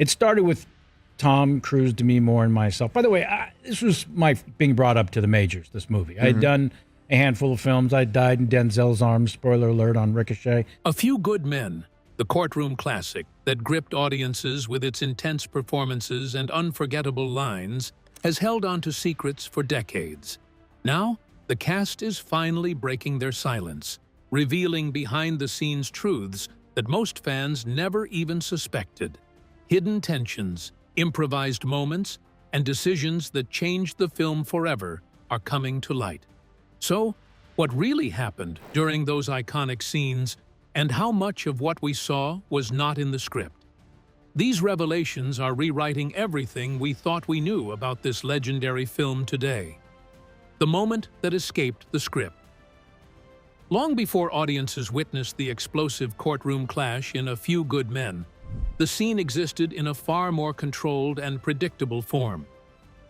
It started with Tom Cruise, Demi Moore, and myself. By the way, this was my being brought up to the majors, this movie. I had done a handful of films. I died in Denzel's arms, spoiler alert, on Ricochet. A Few Good Men, the courtroom classic that gripped audiences with its intense performances and unforgettable lines, has held on to secrets for decades. Now, the cast is finally breaking their silence, revealing behind-the-scenes truths that most fans never even suspected. Hidden tensions, improvised moments, and decisions that changed the film forever are coming to light. So, what really happened during those iconic scenes, and how much of what we saw was not in the script? These revelations are rewriting everything we thought we knew about this legendary film today. The moment that escaped the script. Long before audiences witnessed the explosive courtroom clash in A Few Good Men, the scene existed in a far more controlled and predictable form.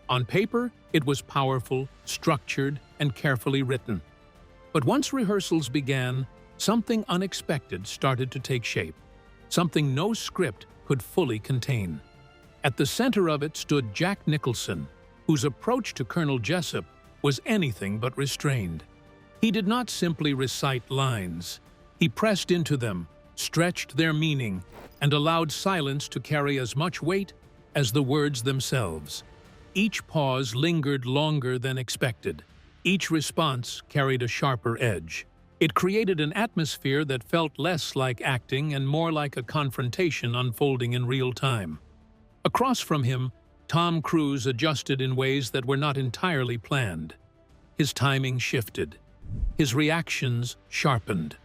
On paper, it was powerful, structured, and carefully written. But once rehearsals began, something unexpected started to take shape, something no script could fully contain. At the center of it stood Jack Nicholson, whose approach to Colonel Jessup was anything but restrained. He did not simply recite lines. He pressed into them, stretched their meaning, and allowed silence to carry as much weight as the words themselves. Each pause lingered longer than expected. Each response carried a sharper edge. It created an atmosphere that felt less like acting and more like a confrontation unfolding in real time. Across from him, Tom Cruise adjusted in ways that were not entirely planned. His timing shifted. His reactions sharpened.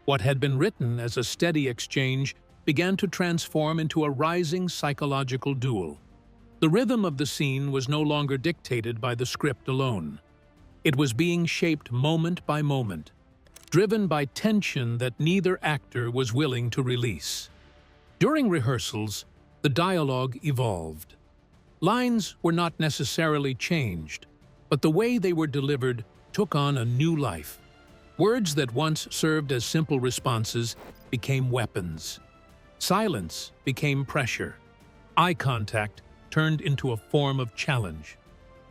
What had been written as a steady exchange began to transform into a rising psychological duel. The rhythm of the scene was no longer dictated by the script alone. It was being shaped moment by moment, driven by tension that neither actor was willing to release. During rehearsals, the dialogue evolved. Lines were not necessarily changed, but the way they were delivered took on a new life. Words that once served as simple responses became weapons. Silence became pressure. Eye contact turned into a form of challenge.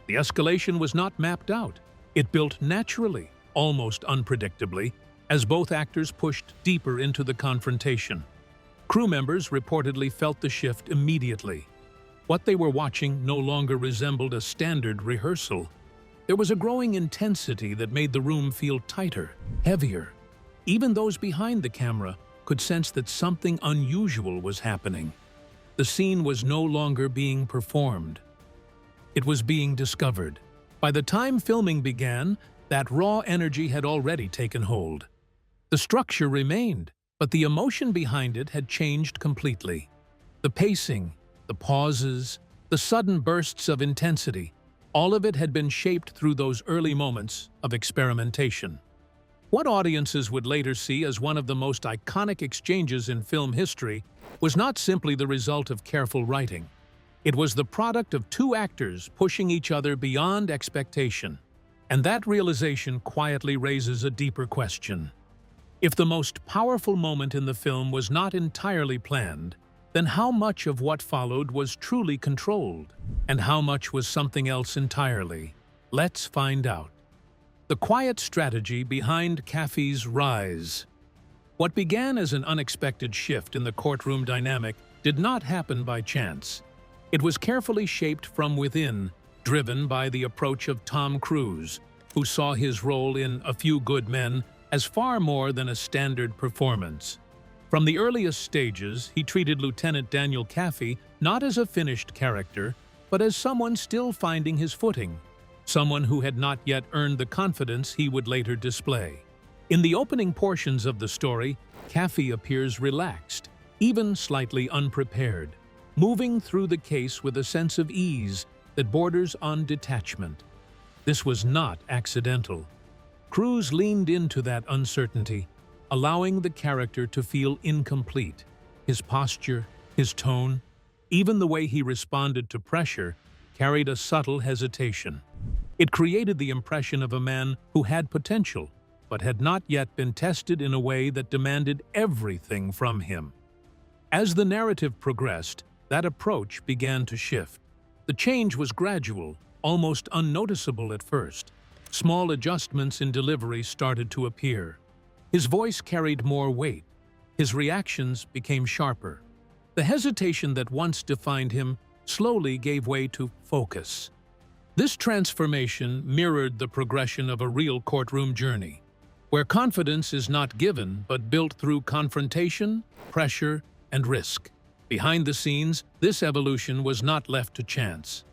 The escalation was not mapped out. It built naturally, almost unpredictably, as both actors pushed deeper into the confrontation. Crew members reportedly felt the shift immediately. What they were watching no longer resembled a standard rehearsal. There was a growing intensity that made the room feel tighter, heavier. Even those behind the camera could sense that something unusual was happening. The scene was no longer being performed. It was being discovered. By the time filming began, that raw energy had already taken hold. The structure remained, but the emotion behind it had changed completely. The pacing, the pauses, the sudden bursts of intensity, all of it had been shaped through those early moments of experimentation. What audiences would later see as one of the most iconic exchanges in film history was not simply the result of careful writing. It was the product of two actors pushing each other beyond expectation. And that realization quietly raises a deeper question. If the most powerful moment in the film was not entirely planned, then how much of what followed was truly controlled? And how much was something else entirely? Let's find out. The quiet strategy behind Kaffee's rise. What began as an unexpected shift in the courtroom dynamic did not happen by chance. It was carefully shaped from within, driven by the approach of Tom Cruise, who saw his role in A Few Good Men as far more than a standard performance. From the earliest stages, he treated Lieutenant Daniel Kaffee not as a finished character, but as someone still finding his footing, someone who had not yet earned the confidence he would later display. In the opening portions of the story, Kaffee appears relaxed, even slightly unprepared, moving through the case with a sense of ease that borders on detachment. This was not accidental. Cruise leaned into that uncertainty, allowing the character to feel incomplete. His posture, his tone, even the way he responded to pressure, carried a subtle hesitation. It created the impression of a man who had potential, but had not yet been tested in a way that demanded everything from him. As the narrative progressed, that approach began to shift. The change was gradual, almost unnoticeable at first. Small adjustments in delivery started to appear. His voice carried more weight. His reactions became sharper. The hesitation that once defined him slowly gave way to focus. This transformation mirrored the progression of a real courtroom journey, where confidence is not given but built through confrontation, pressure, and risk. Behind the scenes, this evolution was not left to chance.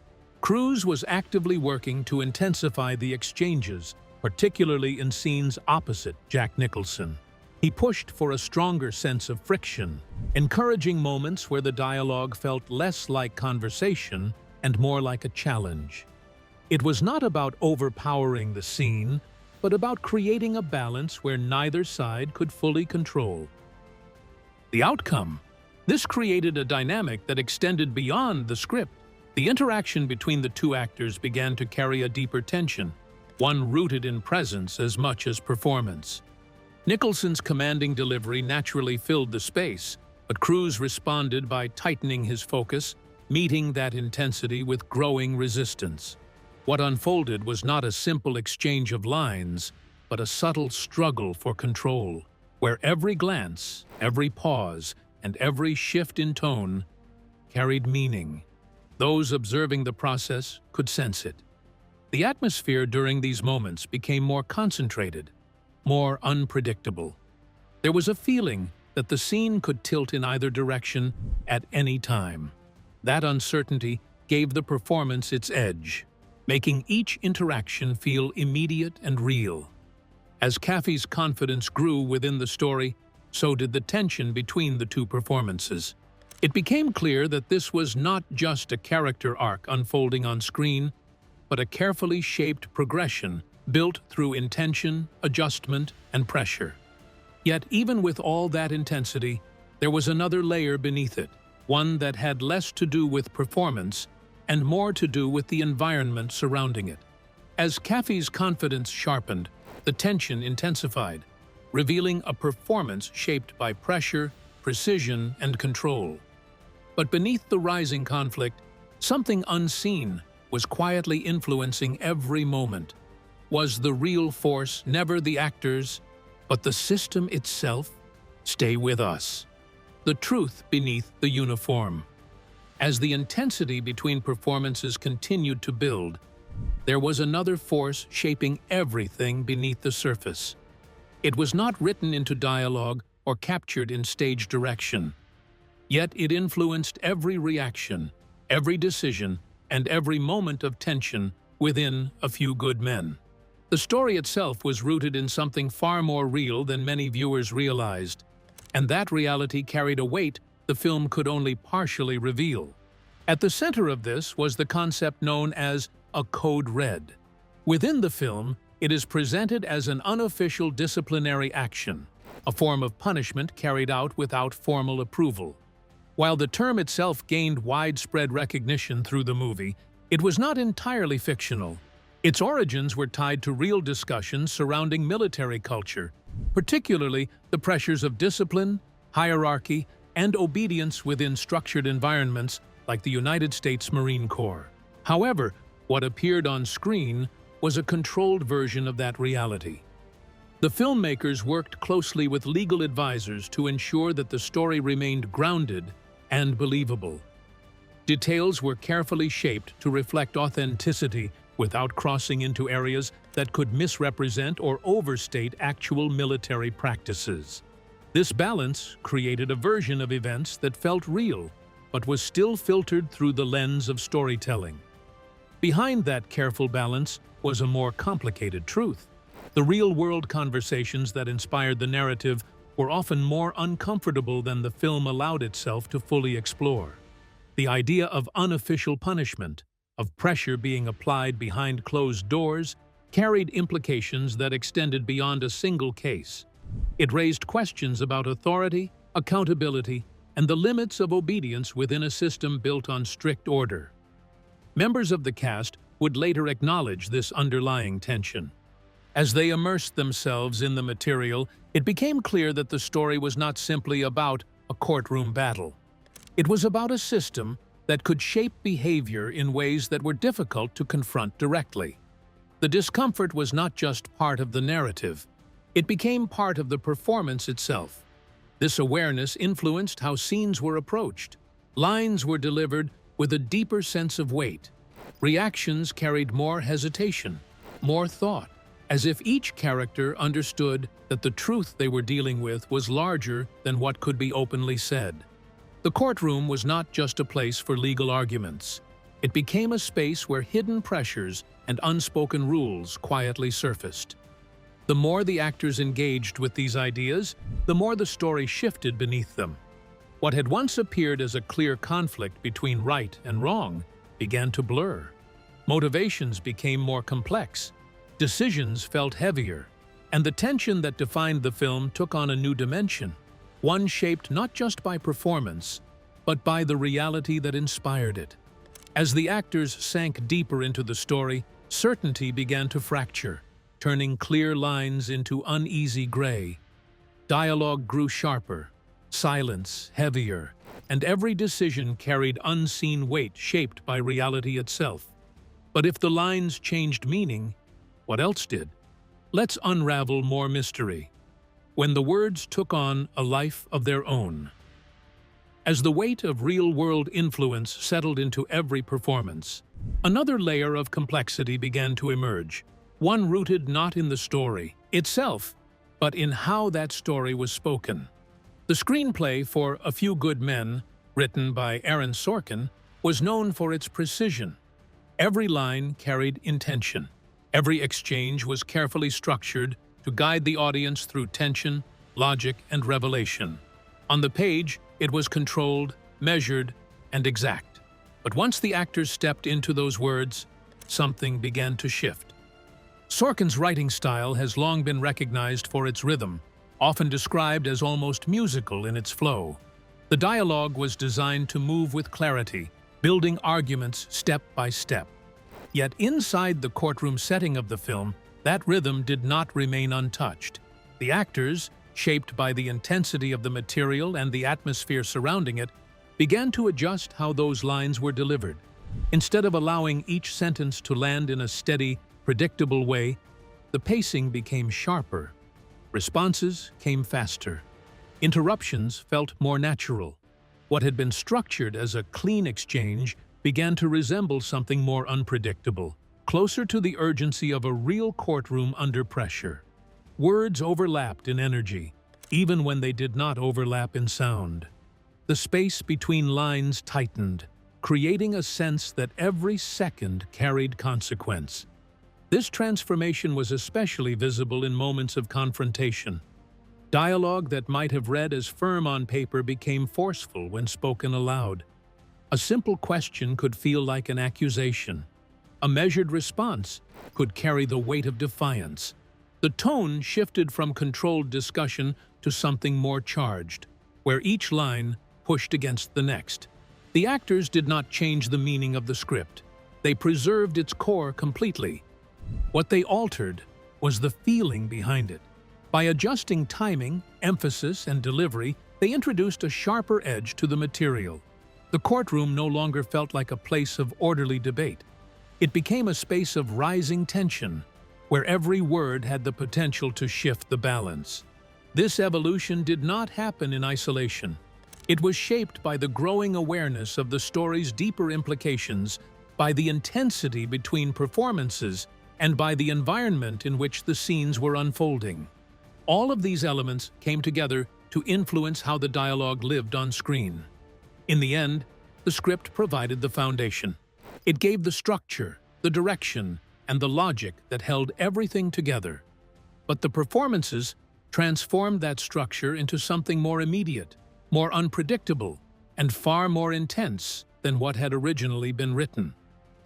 Cruise was actively working to intensify the exchanges, particularly in scenes opposite Jack Nicholson. He pushed for a stronger sense of friction, encouraging moments where the dialogue felt less like conversation and more like a challenge. It was not about overpowering the scene, but about creating a balance where neither side could fully control. The outcome? This created a dynamic that extended beyond the script. The interaction between the two actors began to carry a deeper tension, one rooted in presence as much as performance. Nicholson's commanding delivery naturally filled the space, but Cruise responded by tightening his focus, meeting that intensity with growing resistance. What unfolded was not a simple exchange of lines, but a subtle struggle for control, where every glance, every pause, and every shift in tone carried meaning. Those observing the process could sense it. The atmosphere during these moments became more concentrated, more unpredictable. There was a feeling that the scene could tilt in either direction at any time. That uncertainty gave the performance its edge, making each interaction feel immediate and real. As Caffey's confidence grew within the story, so did the tension between the two performances. It became clear that this was not just a character arc unfolding on screen, but a carefully shaped progression built through intention, adjustment, and pressure. Yet even with all that intensity, there was another layer beneath it, one that had less to do with performance and more to do with the environment surrounding it. As Caffey's confidence sharpened, the tension intensified, revealing a performance shaped by pressure, precision, and control. But beneath the rising conflict, something unseen was quietly influencing every moment. Was the real force never the actors, but the system itself? Stay with us. The truth beneath the uniform. As the intensity between performances continued to build, there was another force shaping everything beneath the surface. It was not written into dialogue or captured in stage direction. Yet it influenced every reaction, every decision, and every moment of tension within A Few Good Men. The story itself was rooted in something far more real than many viewers realized, and that reality carried a weight the film could only partially reveal. At the center of this was the concept known as a code red. Within the film, it is presented as an unofficial disciplinary action, a form of punishment carried out without formal approval. While the term itself gained widespread recognition through the movie, it was not entirely fictional. Its origins were tied to real discussions surrounding military culture, particularly the pressures of discipline, hierarchy, and obedience within structured environments like the United States Marine Corps. However, what appeared on screen was a controlled version of that reality. The filmmakers worked closely with legal advisors to ensure that the story remained grounded and believable. Details were carefully shaped to reflect authenticity without crossing into areas that could misrepresent or overstate actual military practices. This balance created a version of events that felt real, but was still filtered through the lens of storytelling. Behind that careful balance was a more complicated truth. The real-world conversations that inspired the narrative were often more uncomfortable than the film allowed itself to fully explore. The idea of unofficial punishment, of pressure being applied behind closed doors, carried implications that extended beyond a single case. It raised questions about authority, accountability, and the limits of obedience within a system built on strict order. Members of the cast would later acknowledge this underlying tension. As they immersed themselves in the material, it became clear that the story was not simply about a courtroom battle. It was about a system that could shape behavior in ways that were difficult to confront directly. The discomfort was not just part of the narrative, it became part of the performance itself. This awareness influenced how scenes were approached. Lines were delivered with a deeper sense of weight. Reactions carried more hesitation, more thought, as if each character understood that the truth they were dealing with was larger than what could be openly said. The courtroom was not just a place for legal arguments. It became a space where hidden pressures and unspoken rules quietly surfaced. The more the actors engaged with these ideas, the more the story shifted beneath them. What had once appeared as a clear conflict between right and wrong began to blur. Motivations became more complex, decisions felt heavier, and the tension that defined the film took on a new dimension, one shaped not just by performance, but by the reality that inspired it. As the actors sank deeper into the story, certainty began to fracture, turning clear lines into uneasy gray. Dialogue grew sharper, silence heavier, and every decision carried unseen weight shaped by reality itself. But if the lines changed meaning, what else did? Let's unravel more mystery. When the words took on a life of their own. As the weight of real-world influence settled into every performance, another layer of complexity began to emerge, one rooted not in the story itself, but in how that story was spoken. The screenplay for A Few Good Men, written by Aaron Sorkin, was known for its precision. Every line carried intention. Every exchange was carefully structured to guide the audience through tension, logic, and revelation. On the page, it was controlled, measured, and exact. But once the actors stepped into those words, something began to shift. Sorkin's writing style has long been recognized for its rhythm, often described as almost musical in its flow. The dialogue was designed to move with clarity, building arguments step by step. Yet inside the courtroom setting of the film, that rhythm did not remain untouched. The actors, shaped by the intensity of the material and the atmosphere surrounding it, began to adjust how those lines were delivered. Instead of allowing each sentence to land in a steady, predictable way, the pacing became sharper. Responses came faster. Interruptions felt more natural. What had been structured as a clean exchange began to resemble something more unpredictable, closer to the urgency of a real courtroom under pressure. Words overlapped in energy, even when they did not overlap in sound. The space between lines tightened, creating a sense that every second carried consequence. This transformation was especially visible in moments of confrontation. Dialogue that might have read as firm on paper became forceful when spoken aloud. A simple question could feel like an accusation. A measured response could carry the weight of defiance. The tone shifted from controlled discussion to something more charged, where each line pushed against the next. The actors did not change the meaning of the script. They preserved its core completely. What they altered was the feeling behind it. By adjusting timing, emphasis, and delivery, they introduced a sharper edge to the material. The courtroom no longer felt like a place of orderly debate. It became a space of rising tension, where every word had the potential to shift the balance. This evolution did not happen in isolation. It was shaped by the growing awareness of the story's deeper implications, by the intensity between performances, and by the environment in which the scenes were unfolding. All of these elements came together to influence how the dialogue lived on screen. In the end, the script provided the foundation. It gave the structure, the direction, and the logic that held everything together. But the performances transformed that structure into something more immediate, more unpredictable, and far more intense than what had originally been written.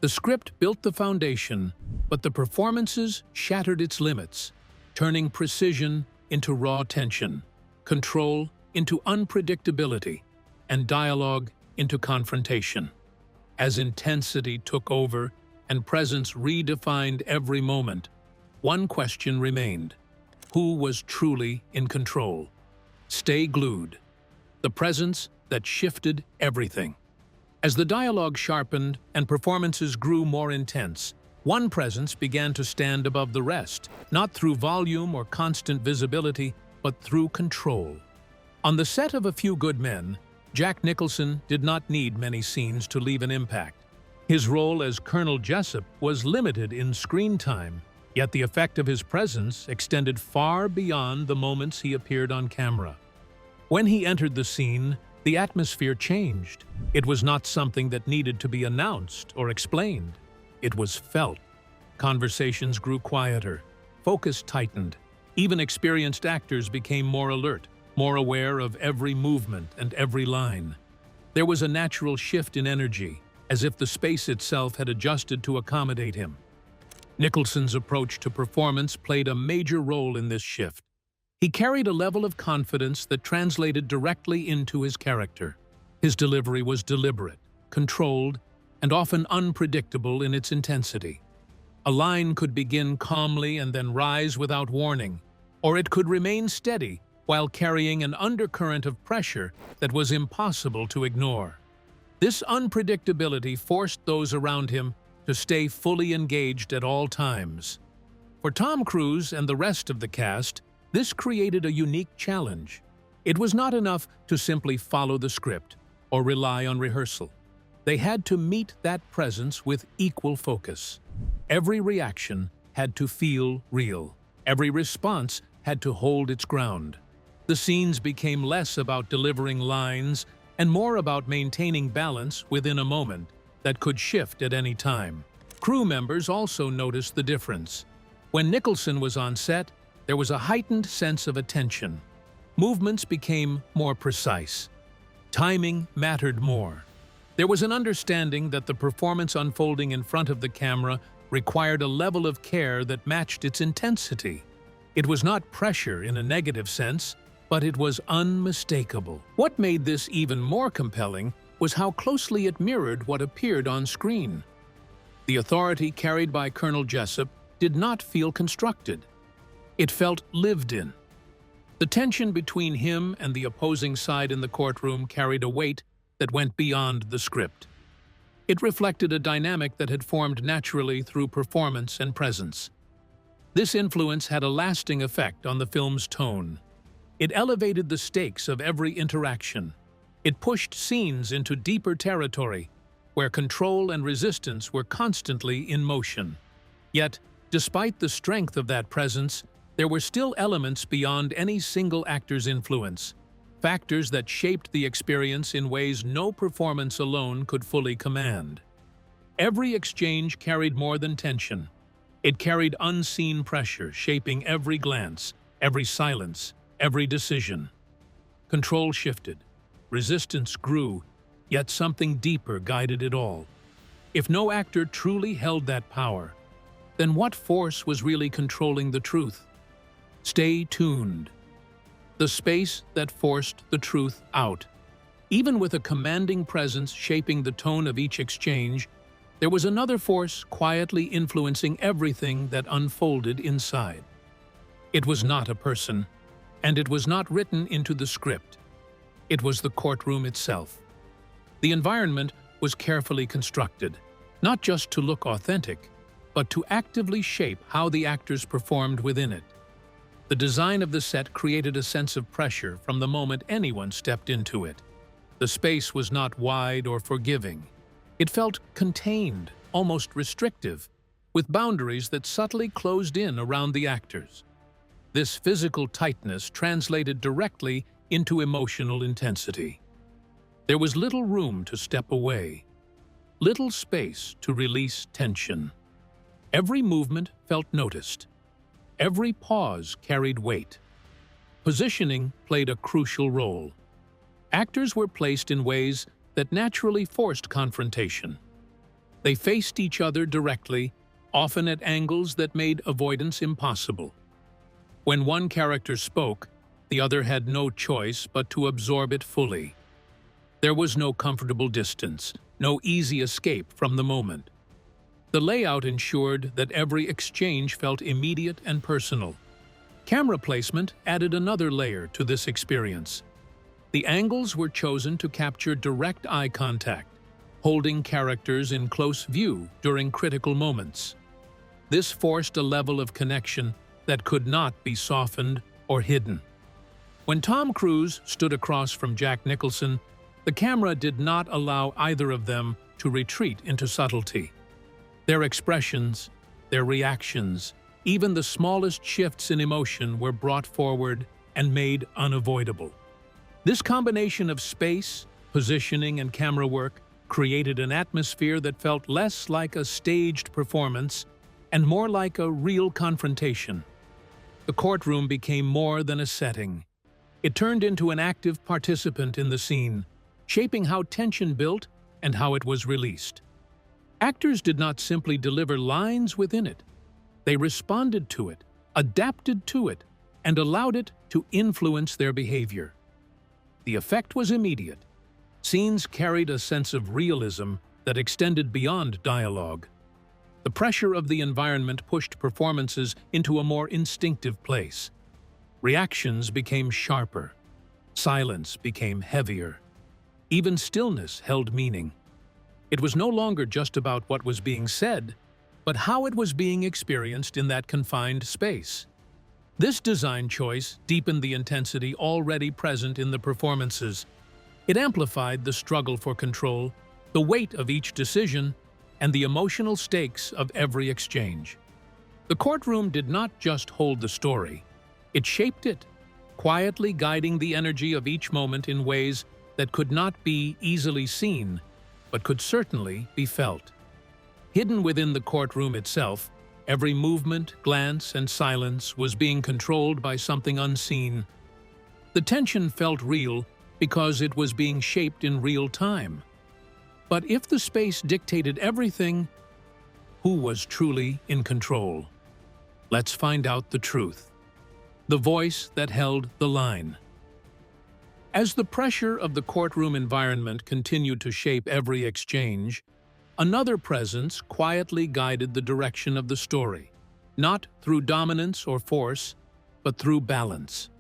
The script built the foundation, but the performances shattered its limits, turning precision into raw tension, control into unpredictability, and dialogue into confrontation. As intensity took over and presence redefined every moment, one question remained: who was truly in control? Stay glued. The presence that shifted everything. As the dialogue sharpened and performances grew more intense, one presence began to stand above the rest, not through volume or constant visibility, but through control. On the set of A Few Good Men, Jack Nicholson did not need many scenes to leave an impact. His role as Colonel Jessup was limited in screen time, yet the effect of his presence extended far beyond the moments he appeared on camera. When he entered the scene, the atmosphere changed. It was not something that needed to be announced or explained. It was felt. Conversations grew quieter. Focus tightened. Even experienced actors became more alert, more aware of every movement and every line. There was a natural shift in energy, as if the space itself had adjusted to accommodate him. Nicholson's approach to performance played a major role in this shift. He carried a level of confidence that translated directly into his character. His delivery was deliberate, controlled, and often unpredictable in its intensity. A line could begin calmly and then rise without warning, or it could remain steady while carrying an undercurrent of pressure that was impossible to ignore. This unpredictability forced those around him to stay fully engaged at all times. For Tom Cruise and the rest of the cast, this created a unique challenge. It was not enough to simply follow the script or rely on rehearsal. They had to meet that presence with equal focus. Every reaction had to feel real. Every response had to hold its ground. The scenes became less about delivering lines and more about maintaining balance within a moment that could shift at any time. Crew members also noticed the difference. When Nicholson was on set, there was a heightened sense of attention. Movements became more precise. Timing mattered more. There was an understanding that the performance unfolding in front of the camera required a level of care that matched its intensity. It was not pressure in a negative sense, but it was unmistakable. What made this even more compelling was how closely it mirrored what appeared on screen. The authority carried by Colonel Jessup did not feel constructed. It felt lived in. The tension between him and the opposing side in the courtroom carried a weight that went beyond the script. It reflected a dynamic that had formed naturally through performance and presence. This influence had a lasting effect on the film's tone. It elevated the stakes of every interaction. It pushed scenes into deeper territory, where control and resistance were constantly in motion. Yet, despite the strength of that presence, there were still elements beyond any single actor's influence, factors that shaped the experience in ways no performance alone could fully command. Every exchange carried more than tension. It carried unseen pressure, shaping every glance, every silence, every decision. Control shifted. Resistance grew, yet something deeper guided it all. If no actor truly held that power, then what force was really controlling the truth? Stay tuned. The space that forced the truth out. Even with a commanding presence shaping the tone of each exchange, there was another force quietly influencing everything that unfolded inside. It was not a person, and it was not written into the script. It was the courtroom itself. The environment was carefully constructed, not just to look authentic, but to actively shape how the actors performed within it. The design of the set created a sense of pressure from the moment anyone stepped into it. The space was not wide or forgiving. It felt contained, almost restrictive, with boundaries that subtly closed in around the actors. This physical tightness translated directly into emotional intensity. There was little room to step away, little space to release tension. Every movement felt noticed. Every pause carried weight. Positioning played a crucial role. Actors were placed in ways that naturally forced confrontation. They faced each other directly, often at angles that made avoidance impossible. When one character spoke, the other had no choice but to absorb it fully. There was no comfortable distance, no easy escape from the moment. The layout ensured that every exchange felt immediate and personal. Camera placement added another layer to this experience. The angles were chosen to capture direct eye contact, holding characters in close view during critical moments. This forced a level of connection that could not be softened or hidden. When Tom Cruise stood across from Jack Nicholson, the camera did not allow either of them to retreat into subtlety. Their expressions, their reactions, even the smallest shifts in emotion were brought forward and made unavoidable. This combination of space, positioning, and camera work created an atmosphere that felt less like a staged performance and more like a real confrontation. The courtroom became more than a setting. It turned into an active participant in the scene, shaping how tension built and how it was released. Actors did not simply deliver lines within it. They responded to it, adapted to it, and allowed it to influence their behavior. The effect was immediate. Scenes carried a sense of realism that extended beyond dialogue. The pressure of the environment pushed performances into a more instinctive place. Reactions became sharper. Silence became heavier. Even stillness held meaning. It was no longer just about what was being said, but how it was being experienced in that confined space. This design choice deepened the intensity already present in the performances. It amplified the struggle for control, the weight of each decision, and the emotional stakes of every exchange. The courtroom did not just hold the story. It shaped it, quietly guiding the energy of each moment in ways that could not be easily seen, but could certainly be felt. Hidden within the courtroom itself, every movement, glance, and silence was being controlled by something unseen. The tension felt real because it was being shaped in real time. But if the space dictated everything, who was truly in control? Let's find out the truth. The voice that held the line. As the pressure of the courtroom environment continued to shape every exchange, another presence quietly guided the direction of the story, not through dominance or force, but through balance.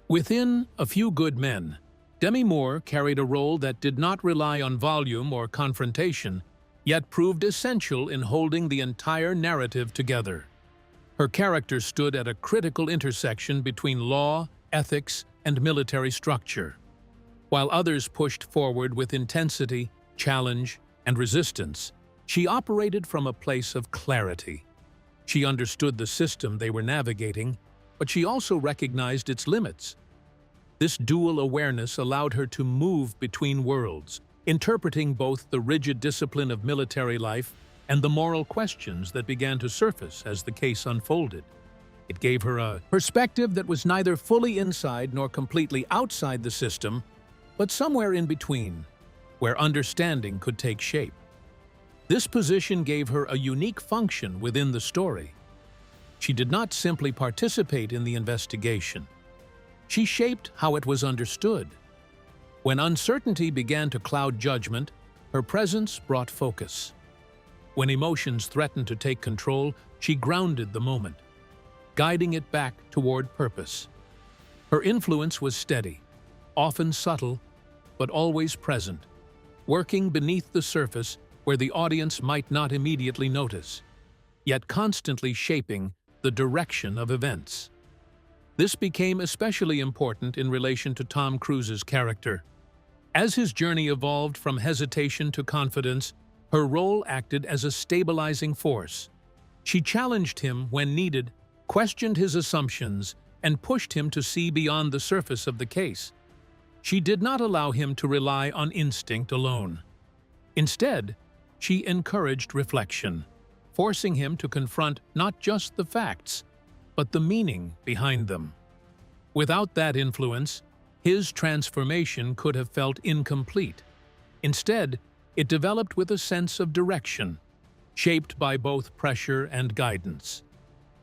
Within A Few Good Men, Demi Moore carried a role that did not rely on volume or confrontation, yet proved essential in holding the entire narrative together. Her character stood at a critical intersection between law, ethics, and military structure. While others pushed forward with intensity, challenge, and resistance, she operated from a place of clarity. She understood the system they were navigating, but she also recognized its limits. This dual awareness allowed her to move between worlds, interpreting both the rigid discipline of military life and the moral questions that began to surface as the case unfolded. It gave her a perspective that was neither fully inside nor completely outside the system, but somewhere in between, where understanding could take shape. This position gave her a unique function within the story. She did not simply participate in the investigation. She shaped how it was understood. When uncertainty began to cloud judgment, her presence brought focus. When emotions threatened to take control, she grounded the moment, guiding it back toward purpose. Her influence was steady, often subtle, but always present, working beneath the surface where the audience might not immediately notice, yet constantly shaping the direction of events. This became especially important in relation to Tom Cruise's character. As his journey evolved from hesitation to confidence, her role acted as a stabilizing force. She challenged him when needed, questioned his assumptions, and pushed him to see beyond the surface of the case. She did not allow him to rely on instinct alone. Instead, she encouraged reflection, forcing him to confront not just the facts, but the meaning behind them. Without that influence, his transformation could have felt incomplete. Instead, it developed with a sense of direction, shaped by both pressure and guidance.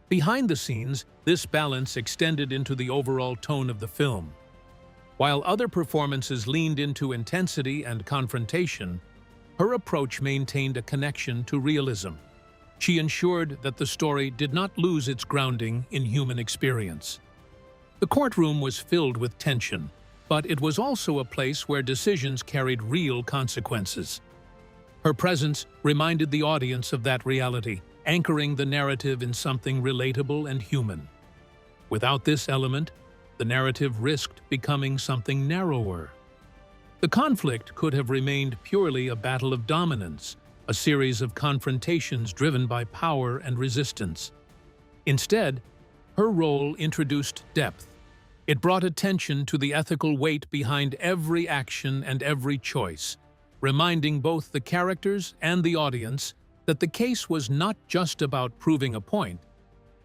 Behind the scenes, this balance extended into the overall tone of the film. While other performances leaned into intensity and confrontation, her approach maintained a connection to realism. She ensured that the story did not lose its grounding in human experience. The courtroom was filled with tension, but it was also a place where decisions carried real consequences. Her presence reminded the audience of that reality, anchoring the narrative in something relatable and human. Without this element, the narrative risked becoming something narrower. The conflict could have remained purely a battle of dominance, a series of confrontations driven by power and resistance. Instead, her role introduced depth. It brought attention to the ethical weight behind every action and every choice, reminding both the characters and the audience that the case was not just about proving a point,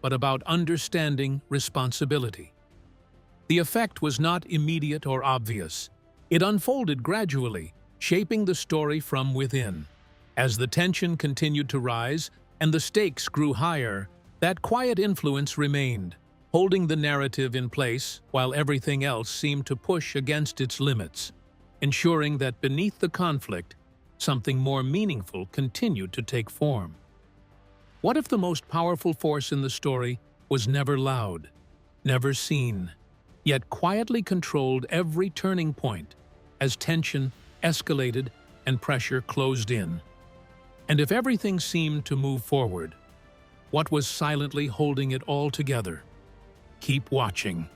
but about understanding responsibility. The effect was not immediate or obvious. It unfolded gradually, shaping the story from within. As the tension continued to rise and the stakes grew higher, that quiet influence remained, holding the narrative in place while everything else seemed to push against its limits, ensuring that beneath the conflict, something more meaningful continued to take form. What if the most powerful force in the story was never loud, never seen, yet quietly controlled every turning point as tension escalated and pressure closed in? And if everything seemed to move forward, what was silently holding it all together? Keep watching.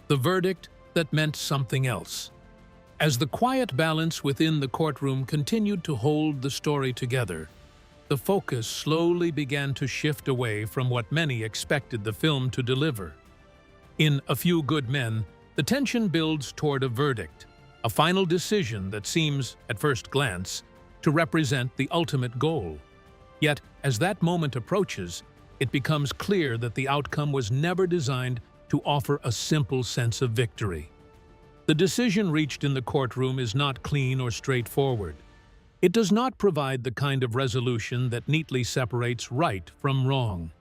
The verdict that meant something else. As the quiet balance within the courtroom continued to hold the story together, the focus slowly began to shift away from what many expected the film to deliver. In A Few Good Men, the tension builds toward a verdict, a final decision that seems, at first glance, to represent the ultimate goal. Yet, as that moment approaches, it becomes clear that the outcome was never designed to offer a simple sense of victory. The decision reached in the courtroom is not clean or straightforward. It does not provide the kind of resolution that neatly separates right from wrong.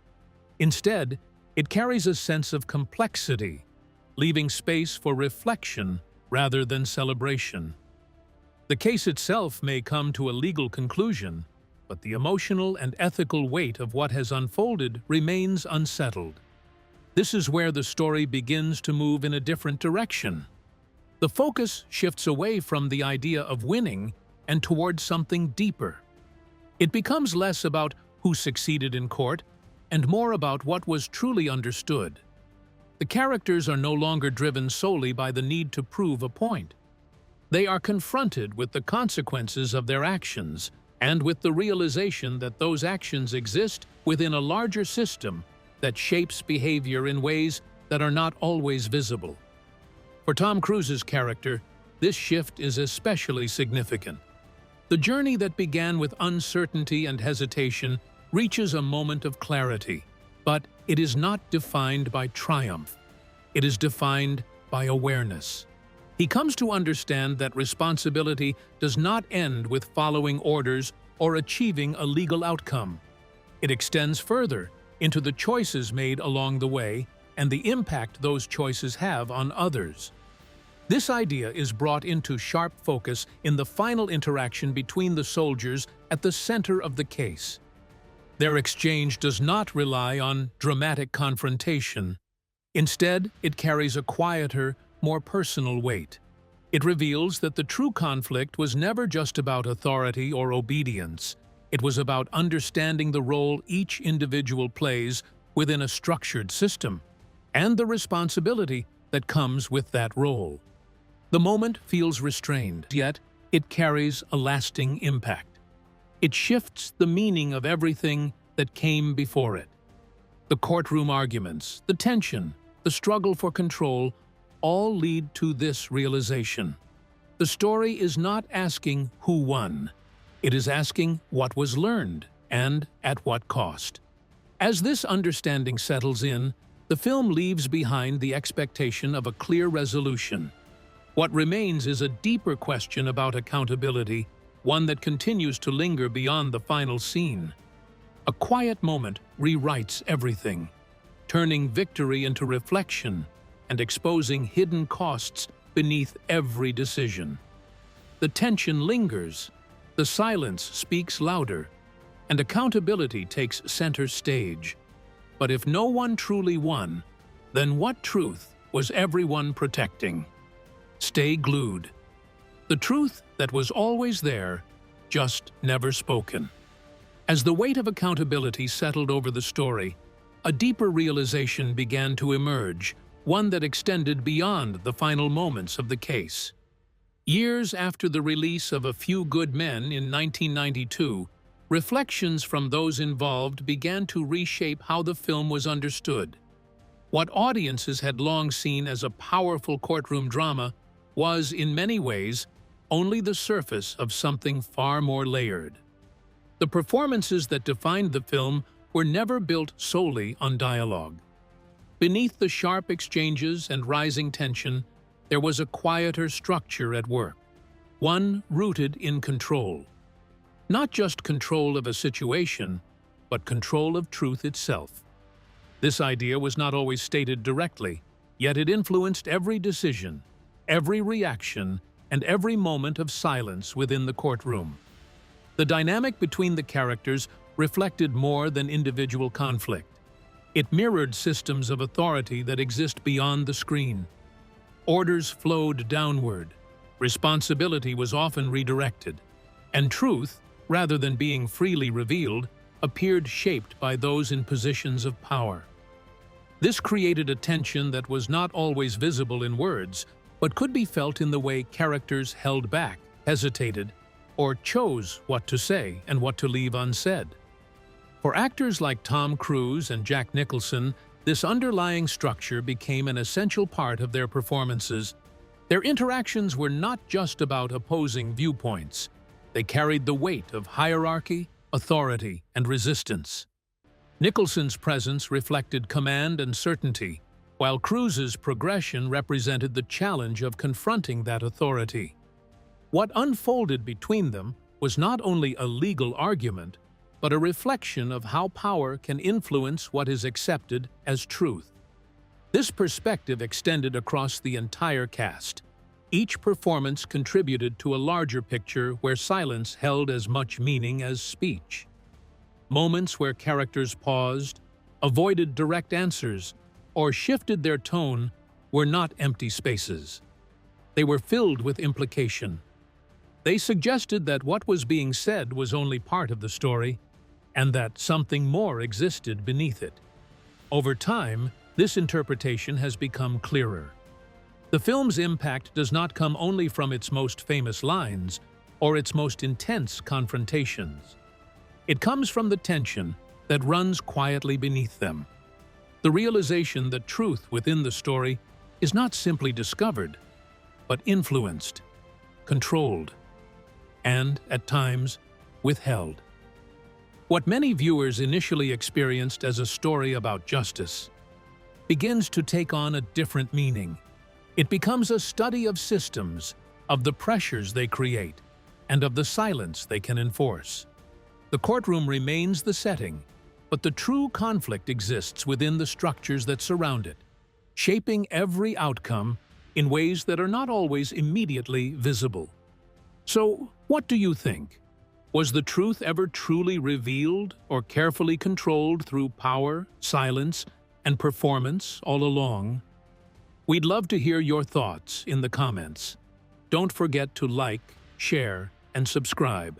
Instead, it carries a sense of complexity, leaving space for reflection rather than celebration. The case itself may come to a legal conclusion, but the emotional and ethical weight of what has unfolded remains unsettled. This is where the story begins to move in a different direction. The focus shifts away from the idea of winning and towards something deeper. It becomes less about who succeeded in court and more about what was truly understood. The characters are no longer driven solely by the need to prove a point. They are confronted with the consequences of their actions and with the realization that those actions exist within a larger system that shapes behavior in ways that are not always visible. For Tom Cruise's character, this shift is especially significant. The journey that began with uncertainty and hesitation reaches a moment of clarity, but it is not defined by triumph. It is defined by awareness. He comes to understand that responsibility does not end with following orders or achieving a legal outcome. It extends further into the choices made along the way and the impact those choices have on others. This idea is brought into sharp focus in the final interaction between the soldiers at the center of the case. Their exchange does not rely on dramatic confrontation. Instead, it carries a quieter, more personal weight. It reveals that the true conflict was never just about authority or obedience. It was about understanding the role each individual plays within a structured system, and the responsibility that comes with that role. The moment feels restrained, yet it carries a lasting impact. It shifts the meaning of everything that came before it. The courtroom arguments, the tension, the struggle for control, all lead to this realization. The story is not asking who won. It is asking what was learned and at what cost. As this understanding settles in, the film leaves behind the expectation of a clear resolution. What remains is a deeper question about accountability, one that continues to linger beyond the final scene. A quiet moment rewrites everything, turning victory into reflection and exposing hidden costs beneath every decision. The tension lingers, the silence speaks louder, and accountability takes center stage. But if no one truly won, then what truth was everyone protecting? Stay glued. The truth that was always there, just never spoken. As the weight of accountability settled over the story, a deeper realization began to emerge, one that extended beyond the final moments of the case. Years after the release of A Few Good Men in 1992, reflections from those involved began to reshape how the film was understood. What audiences had long seen as a powerful courtroom drama was, in many ways, only the surface of something far more layered. The performances that defined the film were never built solely on dialogue. Beneath the sharp exchanges and rising tension, there was a quieter structure at work, one rooted in control. Not just control of a situation, but control of truth itself. This idea was not always stated directly, yet it influenced every decision, every reaction, and every moment of silence within the courtroom. The dynamic between the characters reflected more than individual conflict. It mirrored systems of authority that exist beyond the screen. Orders flowed downward, responsibility was often redirected, and truth, rather than being freely revealed, appeared shaped by those in positions of power. This created a tension that was not always visible in words, but could be felt in the way characters held back, hesitated, or chose what to say and what to leave unsaid. For actors like Tom Cruise and Jack Nicholson, this underlying structure became an essential part of their performances. Their interactions were not just about opposing viewpoints. They carried the weight of hierarchy, authority, and resistance. Nicholson's presence reflected command and certainty, while Cruise's progression represented the challenge of confronting that authority. What unfolded between them was not only a legal argument, but a reflection of how power can influence what is accepted as truth. This perspective extended across the entire cast. Each performance contributed to a larger picture where silence held as much meaning as speech. Moments where characters paused, avoided direct answers, or shifted their tone were not empty spaces. They were filled with implication. They suggested that what was being said was only part of the story, and that something more existed beneath it. Over time, this interpretation has become clearer. The film's impact does not come only from its most famous lines or its most intense confrontations. It comes from the tension that runs quietly beneath them. The realization that truth within the story is not simply discovered, but influenced, controlled, and, at times, withheld. What many viewers initially experienced as a story about justice begins to take on a different meaning. It becomes a study of systems, of the pressures they create, and of the silence they can enforce. The courtroom remains the setting, but the true conflict exists within the structures that surround it, shaping every outcome in ways that are not always immediately visible. So, what do you think? Was the truth ever truly revealed or carefully controlled through power, silence, and performance all along? We'd love to hear your thoughts in the comments. Don't forget to like, share, and subscribe.